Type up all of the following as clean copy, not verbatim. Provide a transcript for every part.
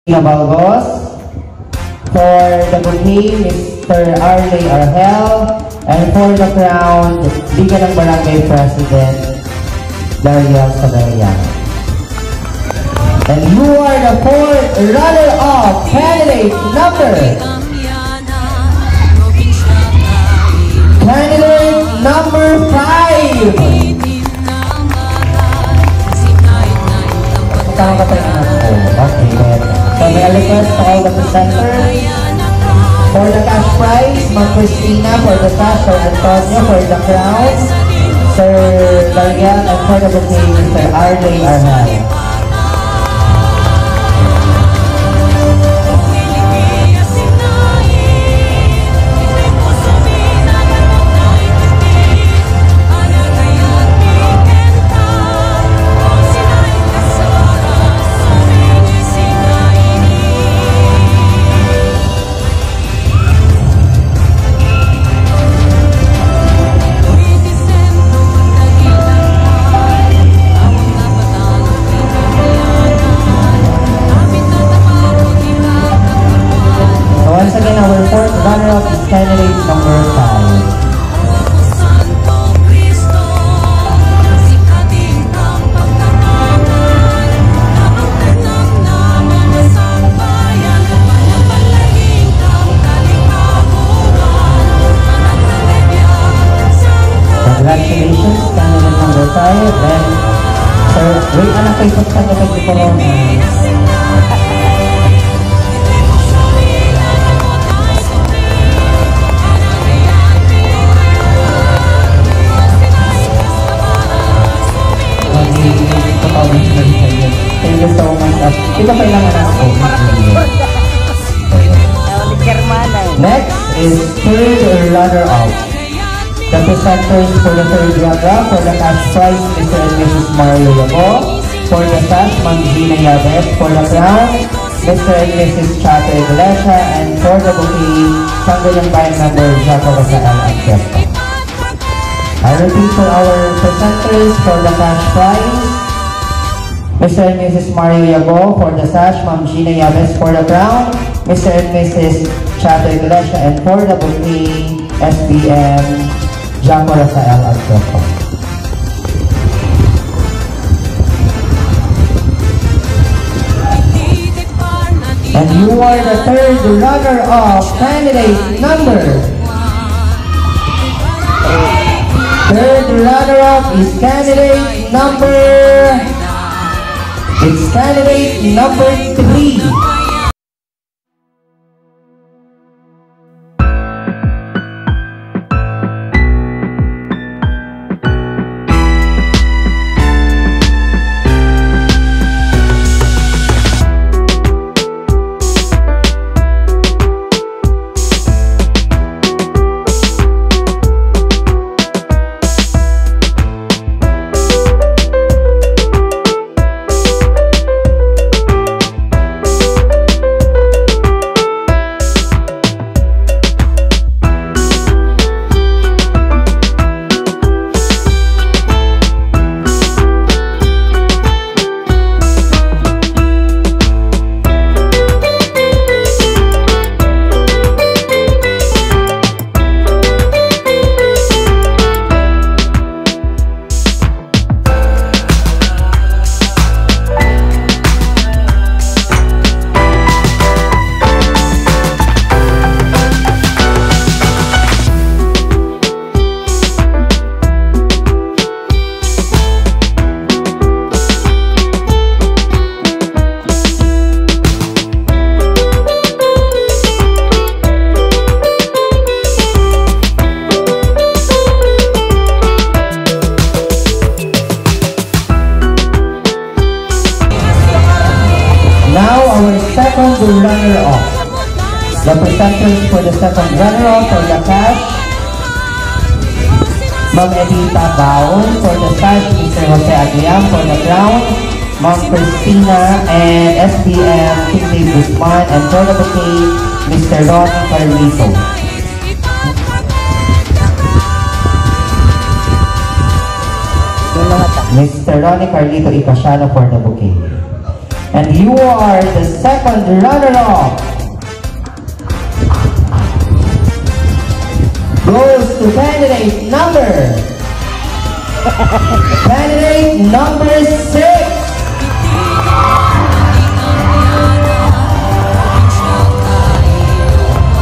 Balgos. For the bouquet, Mr. Arley Arhel. And for the crown, bigyan ng Barangay President, Dariel Sabarian. And you are the fourth runner-up candidate number 5. Okay, then. So may I request to all the presenters for the cash prize, Ma'am Christina for the cash, Sir Antonio for the crown, Sir Dariel, and for the bouquet, Mr. Arley Arhel. Once again, our fourth runner-up is candidate number 5. Congratulations, candidate number 5. And sir, wait, anak kayo sa candidate ni Corona. Thank you so much. Ito kailangan ako. Next is third runner-up. The presenters for the third runner-up for the cash prize, Mr. and Mrs. Mario Yago. For the sash, Ma'am Gina Yabes. For the crown, Mr. and Mrs. Chato Iglesia. And for the bouquet, Sangguniang Bayan member Jaco Rafael Anquesto. I repeat for our presenters for the cash prize, Mr. and Mrs. Mario Yago. For the sash, Ma'am Gina Yabes. For the crown, Mr. and Mrs. Chato Iglesia. And for the bouquet, SBM Jaco Rafael Anquesto. And you are the third runner-up candidate number. Third runner-up is candidate number. It's candidate number 3. Second runner-up. The presenters for the second runner-up for the cash, Ma'am Edita Baon. For the sash, Mr. Jose Aguiam. For the crown, Ma'am Christina and SBM King Dave Guzman. And for the bouquet, Mr. Ronnie Carlito. Mr. Ronnie Carlito Ipasiano for the bouquet. And you are the second runner-up. Goes to candidate number 6.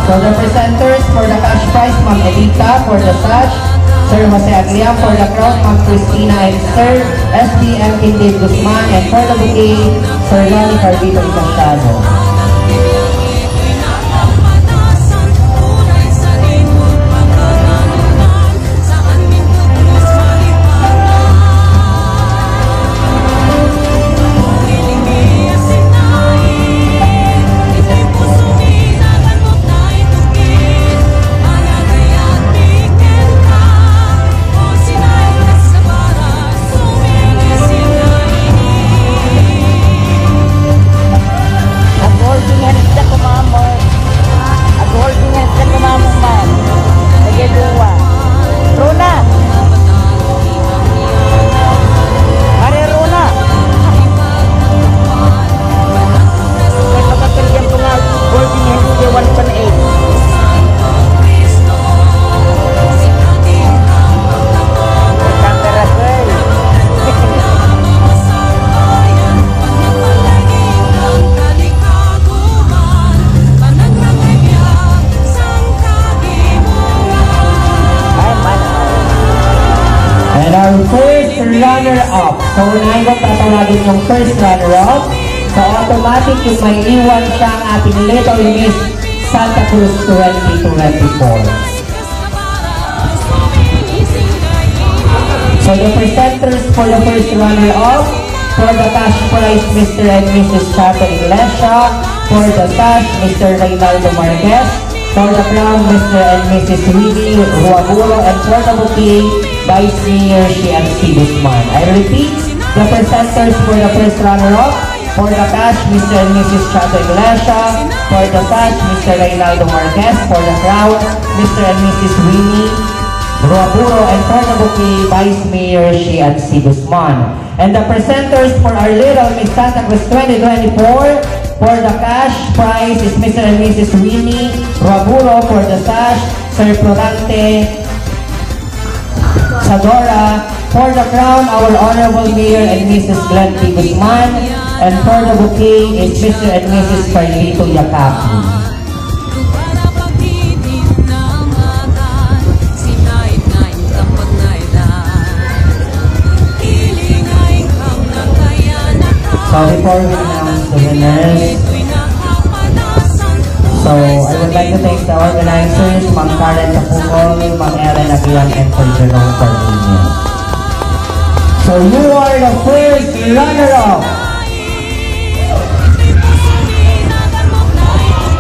So the presenters for the cash prize, Ma'am Elita for the sash, Sir Jose Agliam for the crown, Ma'am Christina and Sir SDM Kintin Guzman, and for the bouquet, Sir Lani Carvito Castano. Runner-up. So, unahin ko tatawagin yung first runner-up. So, automatic yung may iwan siyang ating Little Miss Santa Cruz 2024. So, the presenters for the first runner-up, for the cash prize, Mr. and Mrs. Chato Iglesia. For the cash, Mr. Reynaldo Marquez. For the crown, Mr. and Mrs. Willie Ruaburo. And for the bouquet, Vice Mayor C.N.C. Guzman. I repeat, the presenters for the first runner-up, for the cash, Mr. and Mrs. Chato Iglesia, for the cash, Mr. Reynaldo Marquez, for the crown, Mr. and Mrs. Winnie Ruaburo, and for the bouquet, Vice Mayor C.N.C. Guzman. And the presenters for our Little Miss Santa Cruz 2024, for the cash prize is Mr. and Mrs. Winnie Ruaburo, for the sash, Sir Florante Sadora, for the crown, our Honorable Mayor and Mrs. Glenn P. Guzman, and for the bouquet is Mr. and Mrs. Carlito Yacapi. So before we announce the winners, so I would like to thank the organizers, Ma'am Karen Tapugol, Ma'am Ellen Aguilan, and for Jerome Cornelius. So you are the first runner-up.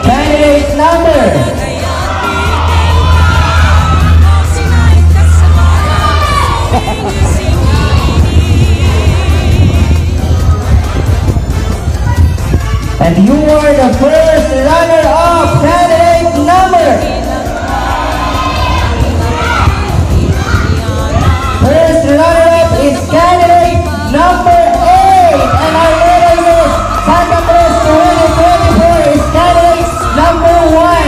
Candidate number. And you are the first runner-up, candidate number. First runner-up is candidate number 8. And our Little Miss Santa Cruz 2024 is candidate number 1.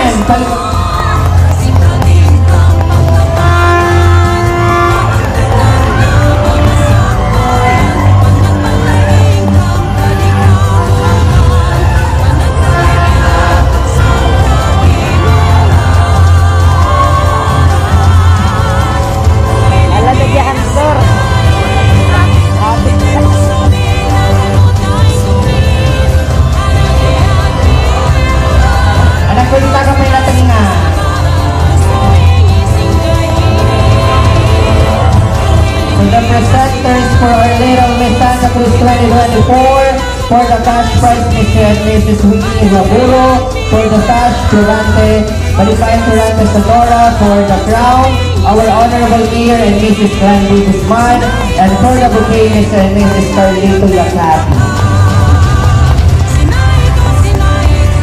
For our Little Miss Santa Cruz 2024, for the cash prize, Mr. and Mrs. Winnie Ruaburo, for the cash, Florante Sadora, for the crown, our Honorable Mayor and Mrs. Glenn B. Guzman, and for the bouquet, Mr. and Mrs. Carlito Yacapi.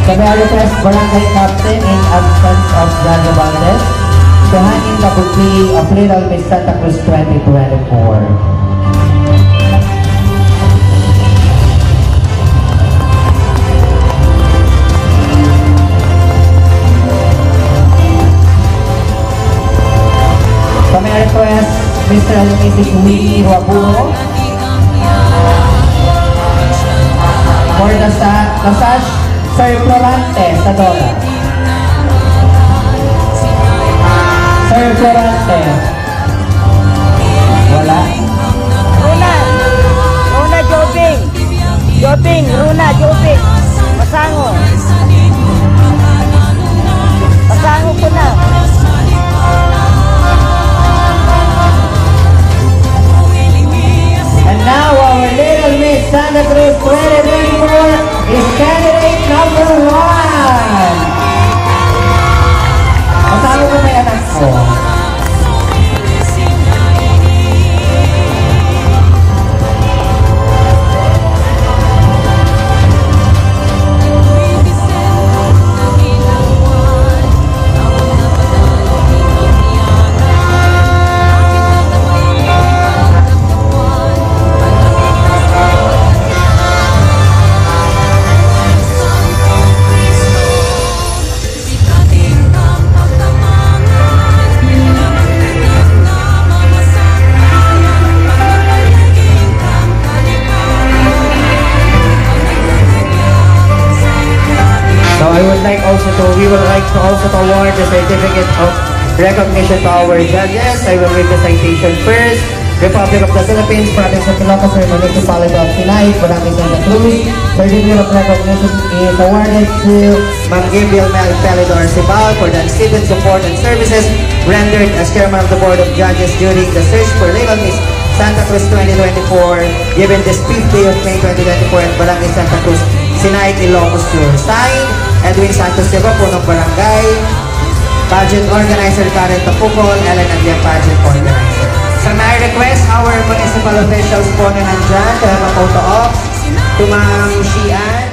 Kami I request Barangay Captain in absence of Jaja Valdez to hand in the bouquet of Little Miss Santa Cruz 2024. Mr. and Mrs. Winnie Waburo. For the Sash, Sir Florante Sadora. Sir Florante. Wala. Runa Jobing. Runa Jobing. Pasango. Pasango ko na. And now our Little Miss Santa Cruz 2024 is candidate number 1. Kasama ko na yung anak ko. We would like to also award the certificate of recognition to our judges. I will read the citation first. Republic of the Philippines, Province of Ilocos, Municipality of Sinai, Barangay Santa Cruz. Certificate of recognition is awarded to Ma'am Gabriel Mel Pelidor Cibal for the exceeded support and services rendered as Chairman of the Board of Judges during the search for Little Miss Santa Cruz 2024, given this 5th day of May 2024 at Barangay Santa Cruz, Sinai, Ilocos Sur. Signed, Edwin Santos Diba, Punong Barangay, Pageant Organizer Karen Tapukol, Ellen Andia Pageant Organizer. So may request our municipal officials po na nandyan to have a photo op to Ma'am Shian.